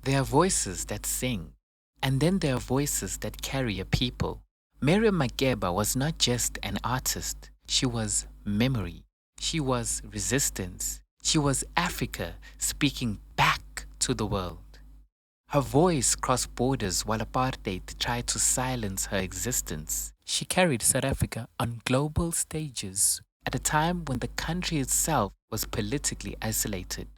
There are voices that sing, and then there are voices that carry a people. Miriam Makeba was not just an artist, she was memory. She was resistance. She was Africa speaking back to the world. Her voice crossed borders while apartheid tried to silence her existence. She carried South Africa on global stages at a time when the country itself was politically isolated.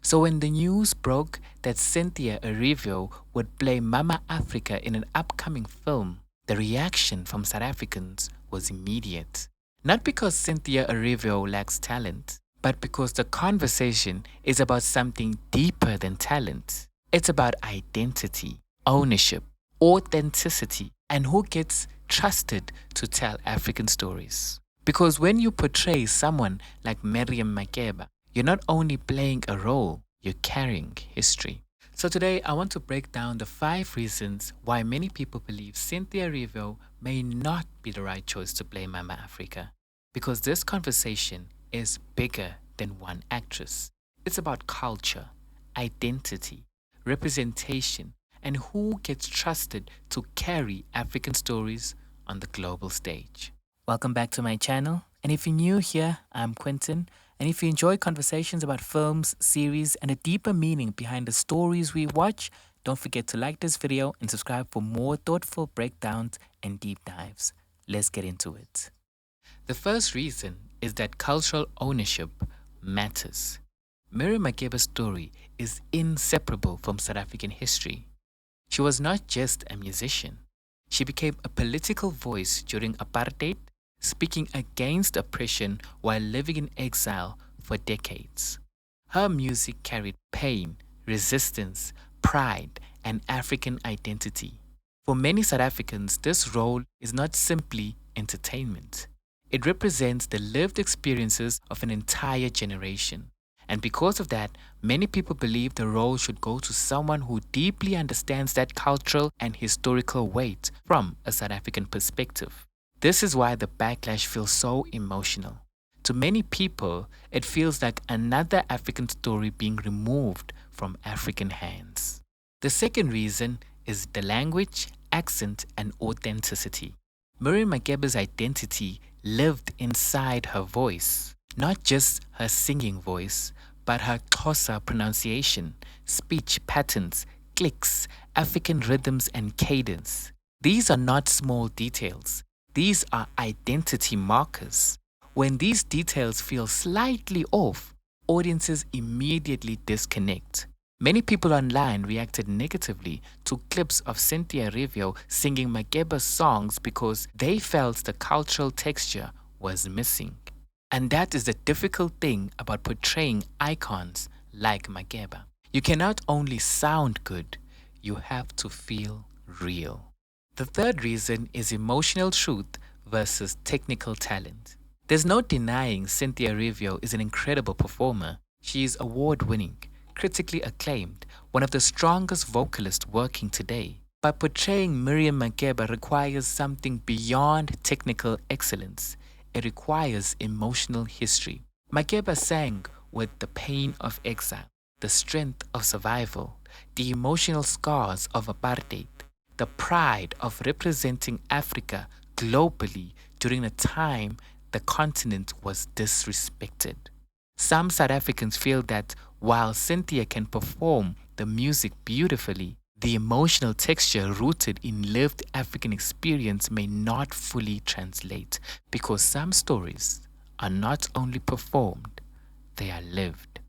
So when the news broke that Cynthia Erivo would play Mama Africa in an upcoming film, the reaction from South Africans was immediate. Not because Cynthia Erivo lacks talent, but because the conversation is about something deeper than talent. It's about identity, ownership, authenticity, and who gets trusted to tell African stories. Because when you portray someone like Miriam Makeba, you're not only playing a role, you're carrying history. So today I want to break down the 5 reasons why many people believe Cynthia Erivo may not be the right choice to play Mama Africa. Because this conversation is bigger than one actress. It's about culture, identity, representation, and who gets trusted to carry African stories on the global stage. Welcome back to my channel, and if you're new here, I'm Quentin, and if you enjoy conversations about films, series, and a deeper meaning behind the stories we watch, don't forget to like this video and subscribe for more thoughtful breakdowns and deep dives. Let's get into it. The first reason is that cultural ownership matters. Miriam Makeba's story is inseparable from South African history. She was not just a musician. She became a political voice during apartheid, speaking against oppression while living in exile for decades. Her music carried pain, resistance, pride, and African identity. For many South Africans, this role is not simply entertainment. It represents the lived experiences of an entire generation. And because of that, many people believe the role should go to someone who deeply understands that cultural and historical weight from a South African perspective. This is why the backlash feels so emotional. To many people, it feels like another African story being removed from African hands. The second reason is the language, accent, and authenticity. Miriam Makeba's identity lived inside her voice, not just her singing voice, but her Xhosa pronunciation, speech patterns, clicks, African rhythms, and cadence. These are not small details. These are identity markers. When these details feel slightly off, audiences immediately disconnect. Many people online reacted negatively to clips of Cynthia Erivo singing Makeba's songs because they felt the cultural texture was missing. And that is the difficult thing about portraying icons like Makeba. You cannot only sound good, you have to feel real. The third reason is emotional truth versus technical talent. There's no denying Cynthia Erivo is an incredible performer. She is award-winning, critically acclaimed, one of the strongest vocalists working today. But portraying Miriam Makeba requires something beyond technical excellence. It requires emotional history. Makeba sang with the pain of exile, the strength of survival, the emotional scars of apartheid, the pride of representing Africa globally during a time the continent was disrespected. Some South Africans feel that while Cynthia can perform the music beautifully, the emotional texture rooted in lived African experience may not fully translate because some stories are not only performed, they are lived.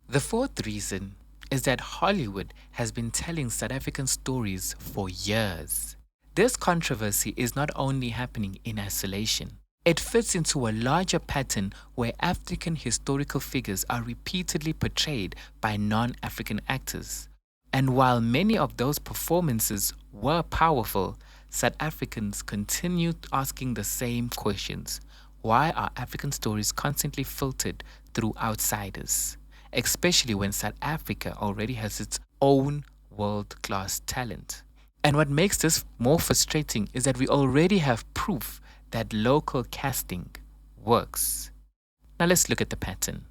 The fourth reason is that Hollywood has been telling South African stories for years. This controversy is not only happening in isolation. It fits into a larger pattern where African historical figures are repeatedly portrayed by non-African actors. And while many of those performances were powerful, South Africans continued asking the same questions. Why are African stories constantly filtered through outsiders? Especially when South Africa already has its own world-class talent. And what makes this more frustrating is that we already have proof that local casting works. Now let's look at the pattern.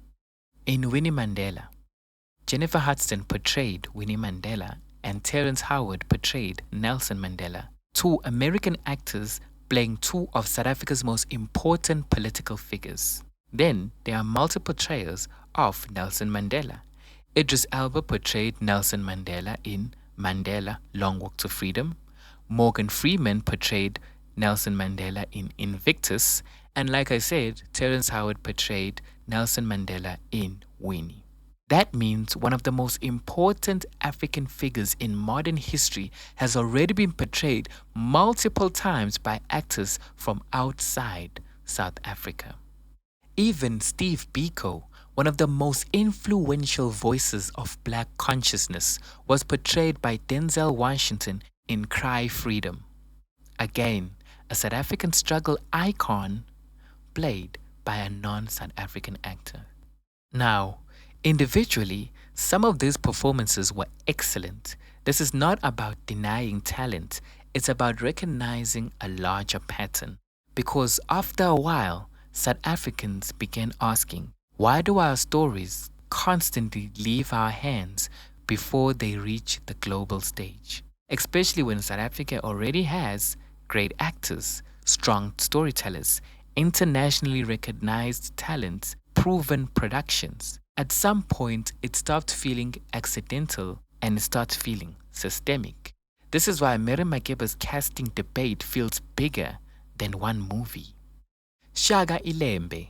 In Winnie Mandela, Jennifer Hudson portrayed Winnie Mandela and Terrence Howard portrayed Nelson Mandela, two American actors playing two of South Africa's most important political figures. Then there are multiple portrayals of Nelson Mandela. Idris Elba portrayed Nelson Mandela in Mandela: Long Walk to Freedom. Morgan Freeman portrayed Nelson Mandela in Invictus. And like I said, Terrence Howard portrayed Nelson Mandela in Winnie. That means one of the most important African figures in modern history has already been portrayed multiple times by actors from outside South Africa. Even Steve Biko, one of the most influential voices of Black consciousness, was portrayed by Denzel Washington in Cry Freedom. Again, a South African struggle icon played by a non-South African actor. Now, individually, some of these performances were excellent. This is not about denying talent, it's about recognizing a larger pattern. Because after a while, South Africans began asking, why do our stories constantly leave our hands before they reach the global stage? Especially when South Africa already has great actors, strong storytellers, internationally recognized talents, proven productions. At some point, it stopped feeling accidental and it started feeling systemic. This is why Miriam Makeba's casting debate feels bigger than one movie. Shaka iLembe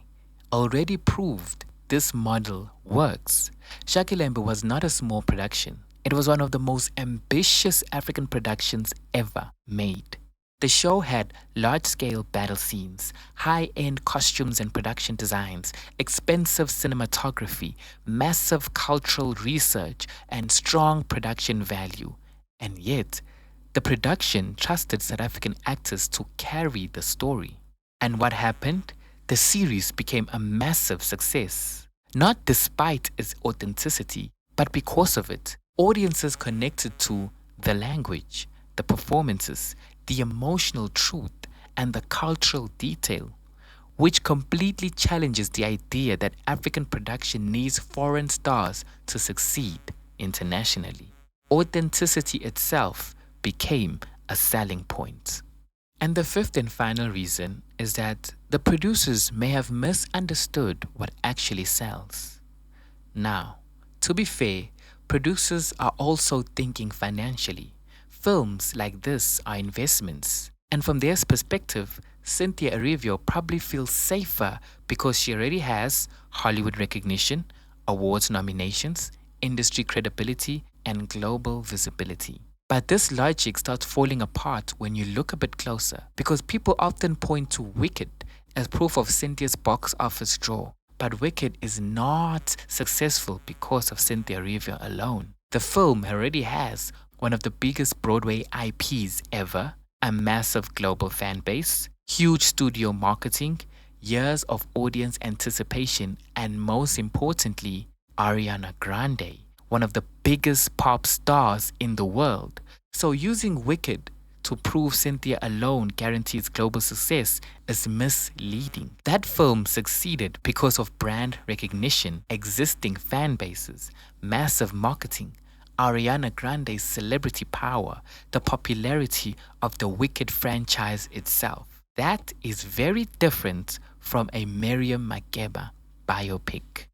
already proved this model works. Shaka iLembe was not a small production. It was one of the most ambitious African productions ever made. The show had large-scale battle scenes, high-end costumes and production designs, expensive cinematography, massive cultural research, and strong production value. And yet, the production trusted South African actors to carry the story. And what happened? The series became a massive success. Not despite its authenticity, but because of it. Audiences connected to the language, the performances, the emotional truth, and the cultural detail, which completely challenges the idea that African production needs foreign stars to succeed internationally. Authenticity itself became a selling point. And the fifth and final reason is that the producers may have misunderstood what actually sells. Now, to be fair, producers are also thinking financially. Films like this are investments. And from their perspective, Cynthia Erivo probably feels safer because she already has Hollywood recognition, awards nominations, industry credibility, and global visibility. But this logic starts falling apart when you look a bit closer, because people often point to Wicked as proof of Cynthia's box office draw. But Wicked is not successful because of Cynthia Erivo alone. The film already has one of the biggest Broadway IPs ever, a massive global fan base, huge studio marketing, years of audience anticipation, and most importantly, Ariana Grande, one of the biggest pop stars in the world. So using Wicked to prove Cynthia alone guarantees global success is misleading. That film succeeded because of brand recognition, existing fan bases, massive marketing, Ariana Grande's celebrity power, the popularity of the Wicked franchise itself. That is very different from a Miriam Makeba biopic.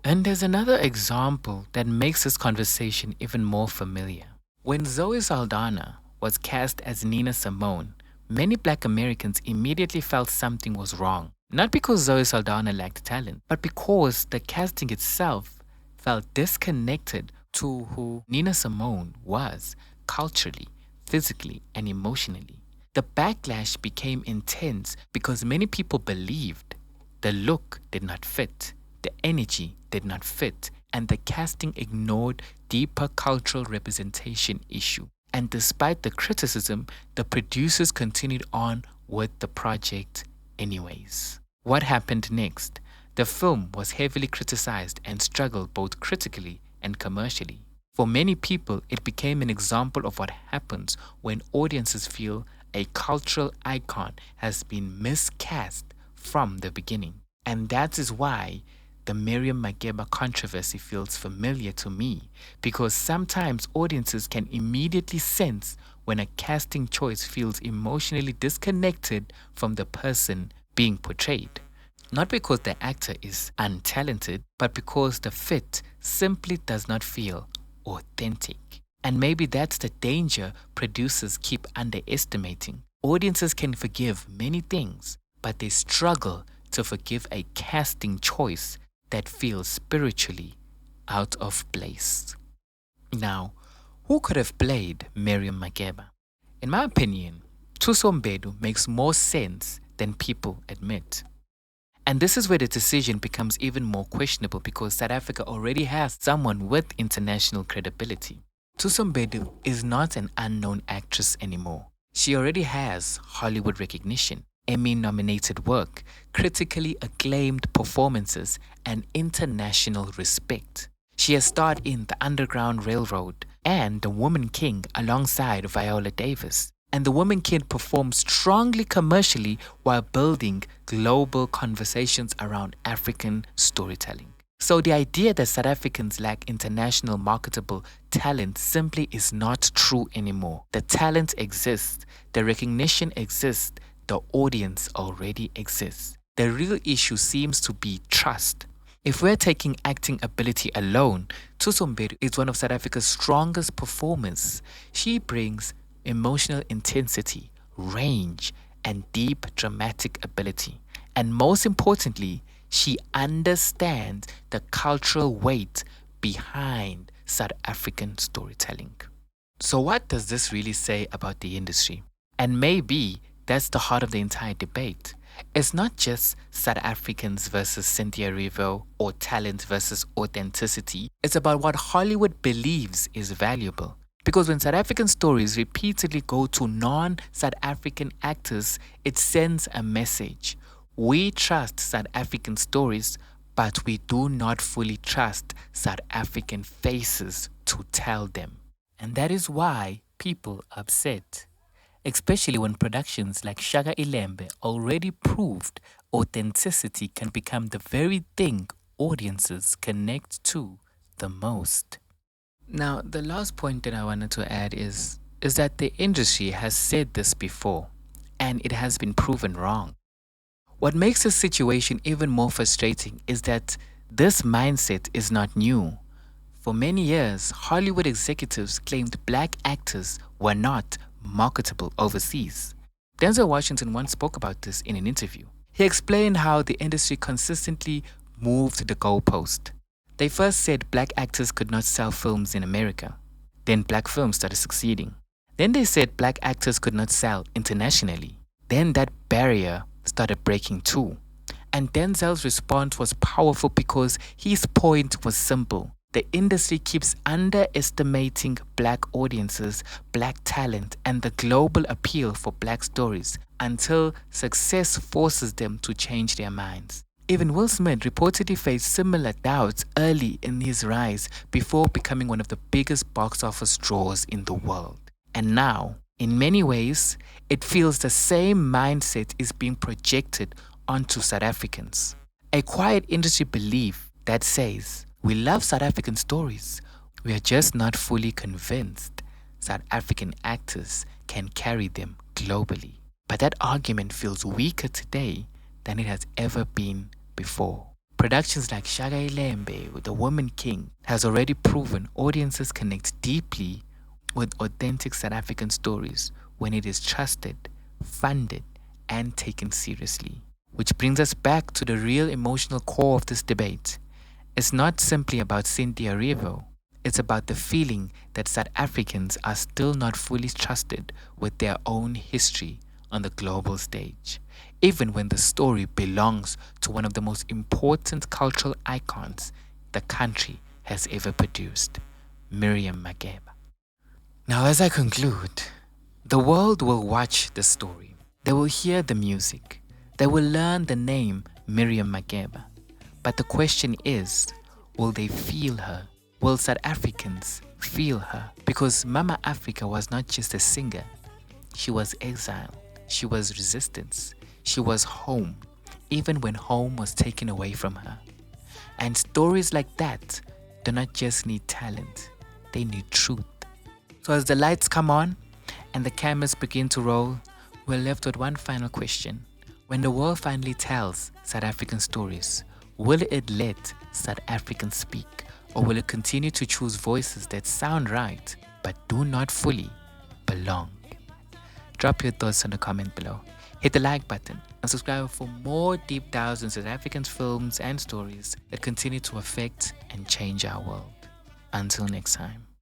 And there's another example that makes this conversation even more familiar. When Zoe Saldaña was cast as Nina Simone, many Black Americans immediately felt something was wrong. Not because Zoe Saldaña lacked talent, but because the casting itself felt disconnected to who Nina Simone was culturally, physically, and emotionally. The backlash became intense because many people believed the look did not fit, the energy did not fit, and the casting ignored deeper cultural representation issue. And despite the criticism, the producers continued on with the project anyways. What happened next? The film was heavily criticized and struggled both critically and commercially. For many people, it became an example of what happens when audiences feel a cultural icon has been miscast from the beginning. And that is why the Miriam Makeba controversy feels familiar to me because sometimes audiences can immediately sense when a casting choice feels emotionally disconnected from the person being portrayed. Not because the actor is untalented, but because the fit simply does not feel authentic. And maybe that's the danger producers keep underestimating. Audiences can forgive many things, but they struggle to forgive a casting choice that feels spiritually out of place. Now, who could have played Miriam Makeba? In my opinion, Thuso Mbedu makes more sense than people admit. And this is where the decision becomes even more questionable because South Africa already has someone with international credibility. Thuso Mbedu is not an unknown actress anymore. She already has Hollywood recognition, Emmy-nominated work, critically acclaimed performances, and international respect. She has starred in The Underground Railroad and The Woman King alongside Viola Davis. And The Woman King performs strongly commercially while building global conversations around African storytelling. So the idea that South Africans lack international marketable talent simply is not true anymore. The talent exists, the recognition exists, the audience already exists. The real issue seems to be trust. If we're taking acting ability alone, Thuso Mbedu is one of South Africa's strongest performers. She brings emotional intensity, range, and deep dramatic ability. And most importantly, she understands the cultural weight behind South African storytelling. So what does this really say about the industry? And maybe that's the heart of the entire debate. It's not just South Africans versus Cynthia Erivo or talent versus authenticity. It's about what Hollywood believes is valuable. Because when South African stories repeatedly go to non-South African actors, it sends a message. We trust South African stories, but we do not fully trust South African faces to tell them. And that is why people are upset. Especially when productions like Shaka iLembe already proved authenticity can become the very thing audiences connect to the most. Now, the last point that I wanted to add is that the industry has said this before, and it has been proven wrong. What makes this situation even more frustrating is that this mindset is not new. For many years, Hollywood executives claimed black actors were not marketable overseas. Denzel Washington once spoke about this in an interview. He explained how the industry consistently moved the goalpost. They first said black actors could not sell films in America. Then black films started succeeding. Then they said black actors could not sell internationally. Then that barrier started breaking too. And Denzel's response was powerful because his point was simple. The industry keeps underestimating black audiences, black talent, and the global appeal for black stories until success forces them to change their minds. Even Will Smith reportedly faced similar doubts early in his rise before becoming one of the biggest box office draws in the world. And now, in many ways, it feels the same mindset is being projected onto South Africans. A quiet industry belief that says, we love South African stories, we are just not fully convinced South African actors can carry them globally. But that argument feels weaker today than it has ever been before. Productions like Shaka iLembe with The Woman King has already proven audiences connect deeply with authentic South African stories when it is trusted, funded, and taken seriously. Which brings us back to the real emotional core of this debate. It's not simply about Cynthia Erivo. It's about the feeling that South Africans are still not fully trusted with their own history on the global stage, even when the story belongs to one of the most important cultural icons the country has ever produced, Miriam Makeba. Now, as I conclude, the world will watch the story. They will hear the music. They will learn the name Miriam Makeba. But the question is, will they feel her? Will South Africans feel her? Because Mama Africa was not just a singer. She was exile. She was resistance. She was home, even when home was taken away from her. And stories like that do not just need talent, they need truth. So as the lights come on and the cameras begin to roll, we're left with one final question. When the world finally tells South African stories, will it let South Africans speak? Or will it continue to choose voices that sound right but do not fully belong? Drop your thoughts in the comment below. Hit the like button and subscribe for more deep dives in South African films and stories that continue to affect and change our world. Until next time.